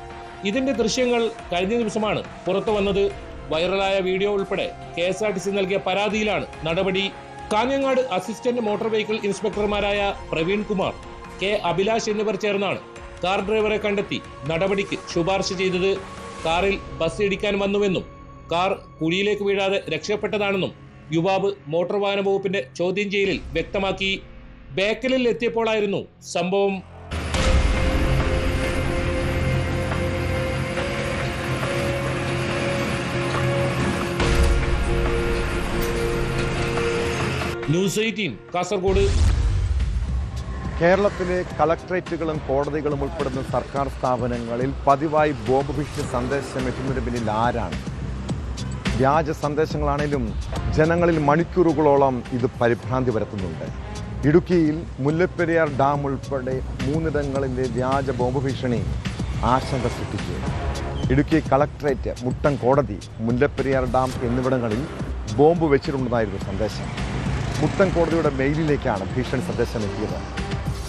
Speaker 3: ഇതിന്റെ ദൃശ്യങ്ങൾ കഴിഞ്ഞ ദിവസമാണ് പുറത്തു വന്നത്. വൈറലായ വീഡിയോ ഉൾപ്പെടെ KSRTC നൽകിയ പരാതിയിലാണ് നടപടി. കാഞ്ഞങ്ങാട് അസിസ്റ്റന്റ് മോട്ടോർ വെഹിക്കിൾ ഇൻസ്പെക്ടർമാരായ പ്രവീൺ കുമാർ, K അഭിലാഷ് എന്നിവർ ചേർന്നാണ് കാർ ഡ്രൈവറെ കണ്ടെത്തി നടപടിക്ക് ശുപാർശ ചെയ്തത്. കാറിൽ ബസ് ഇടിക്കാൻ വന്നുവെന്നും കാർ കുഴിയിലേക്ക് വീഴാതെ രക്ഷപ്പെട്ടതാണെന്നും യുവാവ് മോട്ടോർ വാഹന വകുപ്പിന്റെ ചോദ്യം ചെയ്യലിൽ വ്യക്തമാക്കി. ബേക്കലിൽ എത്തിയപ്പോഴായിരുന്നു സംഭവം. ന്യൂസ് 18 കാസർഗോഡ്.
Speaker 1: കേരളത്തിലെ കളക്ട്രേറ്റുകളും കോടതികളും ഉൾപ്പെടുന്ന സർക്കാർ സ്ഥാപനങ്ങളിൽ പതിവായി ബോംബ് ഭീഷണി സന്ദേശം എത്തുന്നതിന് പിന്നിൽ ആരാണ്? വ്യാജ സന്ദേശങ്ങളാണെങ്കിലും ജനങ്ങളിൽ മണിക്കൂറുകളോളം ഇത് പരിഭ്രാന്തി പരത്തുന്നുണ്ട്. ഇടുക്കിയിൽ മുല്ലപ്പെരിയാർ ഡാം ഉൾപ്പെടെ 3 ഇടങ്ങളിലെ വ്യാജ ബോംബ് ഭീഷണി ആശങ്ക സൃഷ്ടിച്ചു. ഇടുക്കി കളക്ട്രേറ്റ്, മുട്ടം കോടതി, മുല്ലപ്പെരിയാർ ഡാം എന്നിവിടങ്ങളിൽ ബോംബ് വെച്ചിട്ടുണ്ടെന്നായിരുന്നു സന്ദേശം. മുട്ടം കോടതിയുടെ മെയിലിലേക്കാണ് ഭീഷണി സന്ദേശം എത്തിയത്.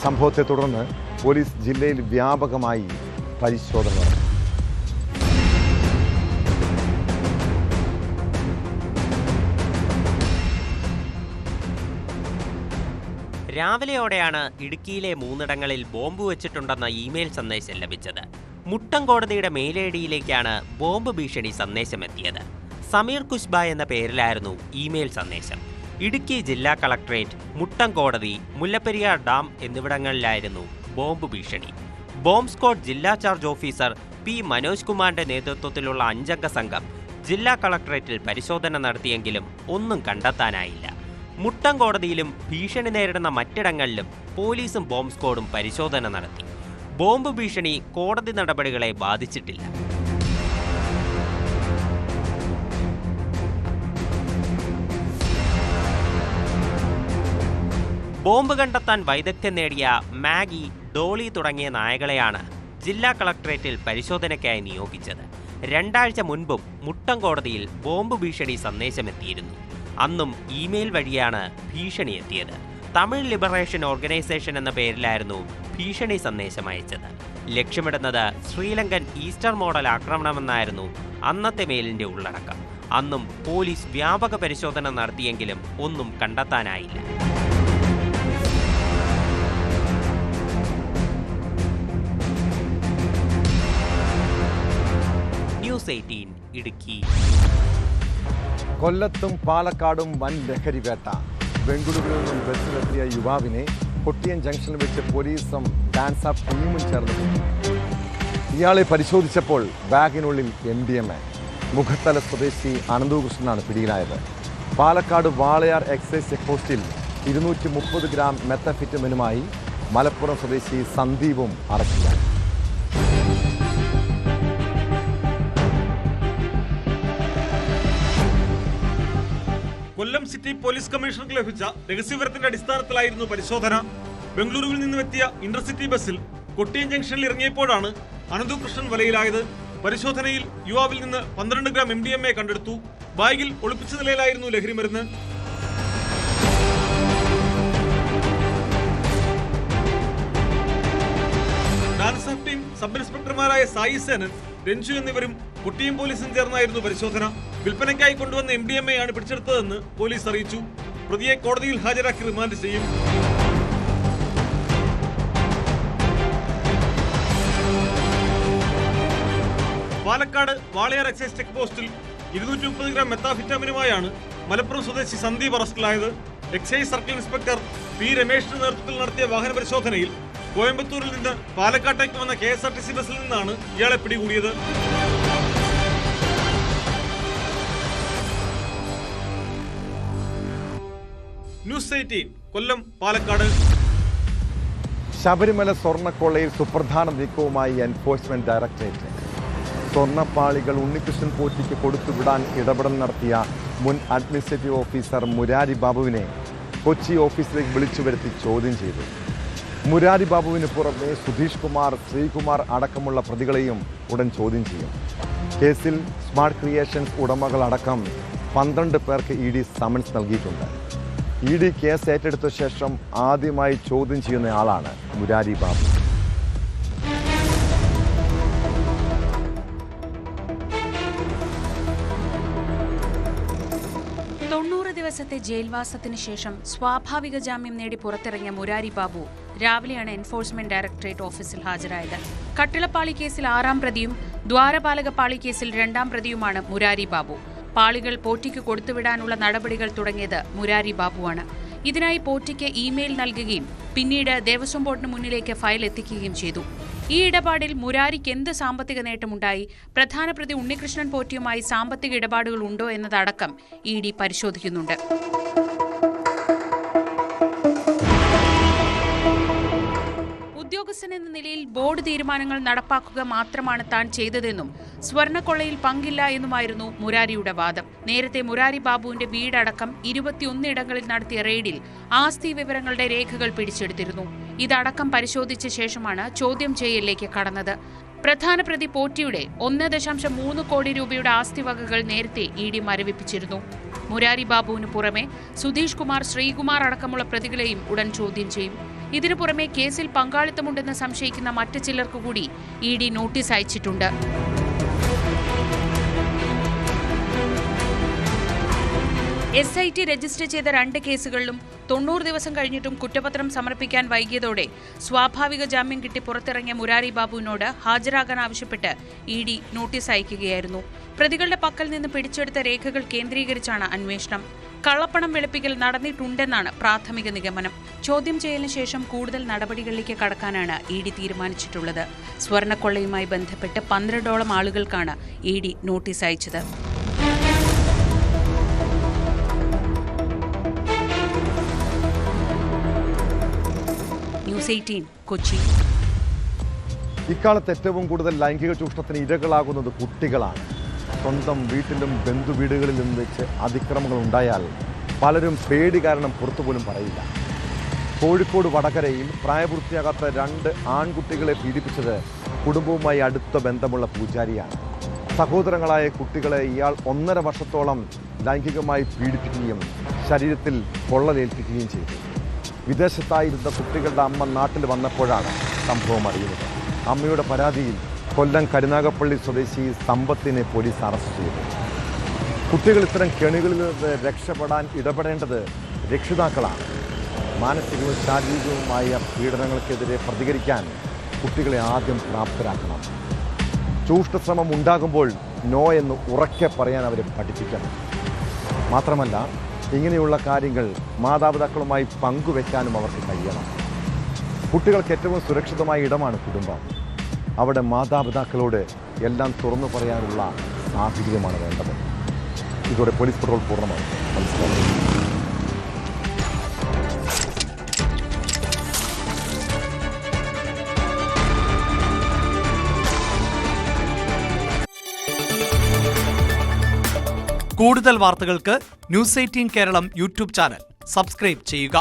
Speaker 1: സംഭവത്തെ തുടർന്ന് പോലീസ് ജില്ലയിൽ വ്യാപകമായി പരിശോധന നടത്തി.
Speaker 6: രാവിലെയോടെയാണ് ഇടുക്കിയിലെ 3 ഇടങ്ങളിൽ ബോംബ് വെച്ചിട്ടുണ്ടെന്ന ഇമെയിൽ സന്ദേശം ലഭിച്ചത്. മുട്ടം കോടതിയുടെ മെയിൽ ഐഡിയിലേക്കാണ് ബോംബ് ഭീഷണി സന്ദേശം എത്തിയത്. സമീർ കുശ്ബ എന്ന പേരിലായിരുന്നു ഇമെയിൽ സന്ദേശം. ഇടുക്കി ജില്ലാ കളക്ട്രേറ്റ്, മുട്ടം കോടതി, മുല്ലപ്പെരിയാർ ഡാം എന്നിവിടങ്ങളിലായിരുന്നു ബോംബ് ഭീഷണി. ബോംബ് സ്ക്വാഡ് ജില്ലാ ചാർജ് ഓഫീസർ P മനോജ് കുമാറിന്റെ നേതൃത്വത്തിലുള്ള 5 അംഗ സംഘം ജില്ലാ കളക്ട്രേറ്റിൽ പരിശോധന നടത്തിയെങ്കിലും ഒന്നും കണ്ടെത്താനായില്ല. മുട്ടം കോടതിയിലും ഭീഷണി നേരിടുന്ന മറ്റിടങ്ങളിലും പോലീസും ബോംബ് സ്ക്വാഡും പരിശോധന നടത്തി. ബോംബ് ഭീഷണി കോടതി നടപടികളെ ബാധിച്ചിട്ടില്ല. ബോംബ് കണ്ടെത്താൻ വൈദഗ്ധ്യം നേടിയ മാഗി, ഡോളി തുടങ്ങിയ നായകളെയാണ് ജില്ലാ കളക്ട്രേറ്റിൽ പരിശോധനയ്ക്കായി നിയോഗിച്ചത്. 2 ആഴ്ച മുൻപും മുട്ടം കോടതിയിൽ ബോംബ് ഭീഷണി സന്ദേശമെത്തിയിരുന്നു. അന്നും ഇമെയിൽ വഴിയാണ് ഭീഷണി എത്തിയത്. തമിഴ് ലിബറേഷൻ ഓർഗനൈസേഷൻ എന്ന പേരിലായിരുന്നു ഭീഷണി സന്ദേശം അയച്ചത്. ലക്ഷ്യമിടുന്നത് ശ്രീലങ്കൻ ഈസ്റ്റർ മോഡൽ ആക്രമണമെന്നായിരുന്നു അന്നത്തെ മെയിലിന്റെ ഉള്ളടക്കം. അന്നും പോലീസ് വ്യാപക പരിശോധന നടത്തിയെങ്കിലും ഒന്നും കണ്ടെത്താനായില്ല. ന്യൂസ് 18 ഇടുക്കി.
Speaker 1: കൊല്ലത്തും പാലക്കാടും വൻ ലഹരി വേട്ട. ബംഗളൂരുവിൽ നിന്നും ബസ്സിലെത്തിയ യുവാവിനെ കൊട്ടിയം ജംഗ്ഷനിൽ വെച്ച് പോലീസും ഡാൻസ് ഓഫ് ടീമും ചേർന്നിട്ടുണ്ട്. ഇയാളെ പരിശോധിച്ചപ്പോൾ ബാഗിനുള്ളിൽ MDMA. മുഖത്തല സ്വദേശി അനന്തകൃഷ്ണനാണ് പിടിയിലായത്. പാലക്കാട് വാളയാർ എക്സൈസ് ചെക്ക് പോസ്റ്റിൽ 230 ഗ്രാം മെത്തഫെറ്റമിനുമായി മലപ്പുറം സ്വദേശി സന്ദീപും അറസ്റ്റിലായി.
Speaker 5: കൊല്ലം സിറ്റി പോലീസ് കമ്മീഷണർക്ക് ലഭിച്ച രഹസ്യവിവരത്തിന്റെ അടിസ്ഥാനത്തിലായിരുന്നു പരിശോധന. ബംഗളൂരുവിൽ നിന്നും എത്തിയ ഇന്റർസിറ്റി ബസ്സിൽ കൊട്ടിയം ജംഗ്ഷനിൽ ഇറങ്ങിയപ്പോഴാണ് അനന്തകൃഷ്ണൻ വലയിലായത്. പരിശോധനയിൽ യുവാവിൽ നിന്ന് 12 ഗ്രാം MDMA കണ്ടെടുത്തു. ബാഗിൽ ഒളിപ്പിച്ച നിലയിലായിരുന്നു ലഹരിമരുന്ന്. ഡാൻസ് ഓഫ് ടീം സബ് ഇൻസ്പെക്ടർമാരായ സായി സേനൻ, രഞ്ജു എന്നിവരും കൊട്ടിയം പോലീസും ചേർന്നായിരുന്നു പരിശോധന. വിൽപ്പനയ്ക്കായി കൊണ്ടുവന്ന MDMA ആണ് പിടിച്ചെടുത്തതെന്ന് പോലീസ് അറിയിച്ചു. പ്രതിയെ കോടതിയിൽ ഹാജരാക്കി റിമാൻഡ് ചെയ്യും. പാലക്കാട് വാളയാർ എക്സൈസ് ചെക്ക് പോസ്റ്റിൽ 230 ഗ്രാം മെത്താഫിറ്റാമിനുമായാണ് മലപ്പുറം സ്വദേശി സന്ദീപ് അറസ്റ്റിലായത്. Excise circle inspector P. രമേഷിന്റെ നേതൃത്വത്തിൽ നടത്തിയ വാഹന പരിശോധനയിൽ കോയമ്പത്തൂരിൽ നിന്ന് പാലക്കാട്ടേക്ക് വന്ന KSRTC ബസ്സിൽ നിന്നാണ് ഇയാളെ പിടികൂടിയത്. ന്യൂസ് 18 കൊല്ലം, പാലക്കാട്.
Speaker 1: ശബരിമല സ്വർണ്ണക്കൊള്ളയിൽ സുപ്രധാന നീക്കവുമായി എൻഫോഴ്സ്മെന്റ് ഡയറക്ടറേറ്റ്. സ്വർണ്ണപ്പാളികൾ ഉണ്ണികൃഷ്ണൻ പോറ്റിക്ക് കൊടുത്തുവിടാൻ ഇടപെടൽ നടത്തിയ മുൻ അഡ്മിനിസ്ട്രേറ്റീവ് ഓഫീസർ മുരാരി ബാബുവിനെ കൊച്ചി ഓഫീസിലേക്ക് വിളിച്ചു വരുത്തി ചോദ്യം ചെയ്തു. മുരാരി ബാബുവിന് പുറമെ സുധീഷ് കുമാർ, ശ്രീകുമാർ അടക്കമുള്ള പ്രതികളെയും ഉടൻ ചോദ്യം ചെയ്യും. കേസിൽ സ്മാർട്ട് ക്രിയേഷൻസ് ഉടമകളടക്കം 12 പേർക്ക് ED സമൻസ് നൽകിയിട്ടുണ്ട്. ED കേസ് ഏറ്റെടുത്ത ശേഷം ആദ്യമായി ചോദ്യം ചെയ്യുന്ന ആളാണ് മുരാരി ബാബു.
Speaker 8: ദിവസത്തെ ജയിൽവാസത്തിന് ശേഷം സ്വാഭാവിക ജാമ്യം നേടി പുറത്തിറങ്ങിയ മുരാരി ബാബു രാവിലെയാണ് എൻഫോഴ്സ്മെന്റ് ഡയറക്ടറേറ്റ് ഓഫീസിൽ ഹാജരായത്. കട്ടിളപ്പാളി കേസിൽ 6ാം പ്രതിയും ദ്വാരപാലകപ്പാളി കേസിൽ 2ാം പ്രതിയുമാണ് മുരാരി ബാബു. പാളികൾ പോറ്റിക്ക് കൊടുത്തുവിടാനുള്ള നടപടികൾ തുടങ്ങിയത് മുരാരി ബാബുവാണ്. ഇതിനായി പോറ്റിക്ക് ഇമെയിൽ നൽകുകയും പിന്നീട് ദേവസ്വം ബോർഡിന് മുന്നിലേക്ക് ഫയൽ എത്തിക്കുകയും ചെയ്തു. ഈ ഇടപാടിൽ മുരാരിക്ക് എന്ത് സാമ്പത്തിക നേട്ടമുണ്ടായി, പ്രധാന പ്രതി ഉണ്ണികൃഷ്ണൻ പോറ്റിയുമായി സാമ്പത്തിക ഇടപാടുകൾ ഉണ്ടോ എന്നതടക്കം ED പരിശോധിക്കുന്നുണ്ട്. ഉദ്യോഗസ്ഥൻ എന്ന നിലയിൽ ബോർഡ് തീരുമാനങ്ങൾ നടപ്പാക്കുക മാത്രമാണ് താൻ ചെയ്തതെന്നും സ്വർണ്ണക്കൊള്ളയിൽ പങ്കില്ല എന്നുമായിരുന്നു മുരാരിയുടെ വാദം. നേരത്തെ മുരാരി ബാബുവിന്റെ വീടടക്കം 21 ഇടങ്ങളിൽ നടത്തിയ റെയ്ഡിൽ ആസ്തി വിവരങ്ങളുടെ രേഖകൾ പിടിച്ചെടുത്തിരുന്നു. ഇതടക്കം പരിശോധിച്ച ശേഷമാണ് ചോദ്യം ചെയ്യലിലേക്ക് കടന്നത്. പ്രധാന പ്രതി പോറ്റിയുടെ 1.3 കോടി രൂപയുടെ ആസ്തി വകകൾ നേരത്തെ ED മരവിപ്പിച്ചിരുന്നു. മുരാരി ബാബുവിന് പുറമെ സുധീഷ് കുമാർ, ശ്രീകുമാർ അടക്കമുള്ള പ്രതികളെയും ഉടൻ ചോദ്യം ചെയ്യും. ഇതിനു പുറമെ കേസിൽ പങ്കാളിത്തമുണ്ടെന്ന് സംശയിക്കുന്ന മറ്റു ചിലർക്ക് കൂടി ED നോട്ടീസ് അയച്ചിട്ടുണ്ട്. SIT രജിസ്റ്റർ ചെയ്ത 2 കേസുകളിലും 90 ദിവസം കഴിഞ്ഞിട്ടും കുറ്റപത്രം സമർപ്പിക്കാൻ വൈകിയതോടെ സ്വാഭാവിക ജാമ്യം കിട്ടി പുറത്തിറങ്ങിയ മുരാരി ബാബുവിനോട് ഹാജരാകാൻ ആവശ്യപ്പെട്ട് ED നോട്ടീസ് അയക്കുകയായിരുന്നു. പ്രതികളുടെ പക്കൽ നിന്ന് പിടിച്ചെടുത്ത രേഖകൾ കേന്ദ്രീകരിച്ചാണ് അന്വേഷണം. കള്ളപ്പണം വെളുപ്പിക്കൽ നടന്നിട്ടുണ്ടെന്നാണ് പ്രാഥമിക നിഗമനം. ചോദ്യം ചെയ്യലിന് ശേഷം കൂടുതൽ നടപടികളിലേക്ക് കടക്കാനാണ് ED തീരുമാനിച്ചിട്ടുള്ളത്. സ്വർണ്ണക്കൊള്ളയുമായി ബന്ധപ്പെട്ട് 12ഓളം ആളുകൾക്കാണ് ED നോട്ടീസ് അയച്ചത്. ന്യൂസ് 18 കൊച്ചി.
Speaker 1: ഇക്കാലത്ത് ഏറ്റവും കൂടുതൽ ലൈംഗിക ചൂഷണത്തിന് ഇരകളാകുന്നത് കുട്ടികളാണ്. സ്വന്തം വീട്ടിലും ബന്ധുവീടുകളിലും വെച്ച് അതിക്രമങ്ങൾ ഉണ്ടായാൽ പലരും പേടി കാരണം പുറത്തുപോലും പറയില്ല. കോഴിക്കോട് വടകരയിൽ പ്രായപൂർത്തിയാകാത്ത 2 ആൺകുട്ടികളെ പീഡിപ്പിച്ചത് കുടുംബവുമായി അടുത്ത ബന്ധമുള്ള പൂജാരിയാണ്. സഹോദരങ്ങളായ കുട്ടികളെ ഇയാൾ 1.5 വർഷത്തോളം ലൈംഗികമായി പീഡിപ്പിക്കുകയും ശരീരത്തിൽ പൊള്ളലേൽപ്പിക്കുകയും ചെയ്തു. വിദേശത്തായിരുന്ന കുട്ടികളുടെ അമ്മ നാട്ടിൽ വന്നപ്പോഴാണ് സംഭവം അറിയുന്നത്. അമ്മയുടെ പരാതിയിൽ കൊല്ലം കരുനാഗപ്പള്ളി സ്വദേശി സമ്പത്തിനെ പോലീസ് അറസ്റ്റ് ചെയ്തു. കുട്ടികൾ ഇത്തരം കെണികളിൽ നിന്ന് രക്ഷപ്പെടാൻ ഇടപെടേണ്ടത് രക്ഷിതാക്കളാണ്. മാനസികവും ശാരീരികവുമായ പീഡനങ്ങൾക്കെതിരെ പ്രതികരിക്കാൻ കുട്ടികളെ ആദ്യം പ്രാപ്തരാക്കണം. ചൂഷണശ്രമം ഉണ്ടാകുമ്പോൾ നോ എന്ന് ഉറക്കെ പറയാൻ അവരെ പഠിപ്പിക്കണം. മാത്രമല്ല, ഇങ്ങനെയുള്ള കാര്യങ്ങൾ മാതാപിതാക്കളുമായി പങ്കുവെക്കാനും അവർക്ക് കഴിയണം. കുട്ടികൾക്ക് ഏറ്റവും സുരക്ഷിതമായ ഇടമാണ് കുടുംബം. അവിടെ മാതാപിതാക്കളോട് എല്ലാം തുറന്നു പറയാനുള്ള സാഹചര്യമാണ് വേണ്ടത്. ഇതോടെ പോലീസ് പട്രോൾ പൂർണ്ണമാണ്. നമസ്കാരം.
Speaker 11: കൂടുതൽ വാർത്തകൾക്ക് news 18 Keralam YouTube channel subscribe ചെയ്യുക.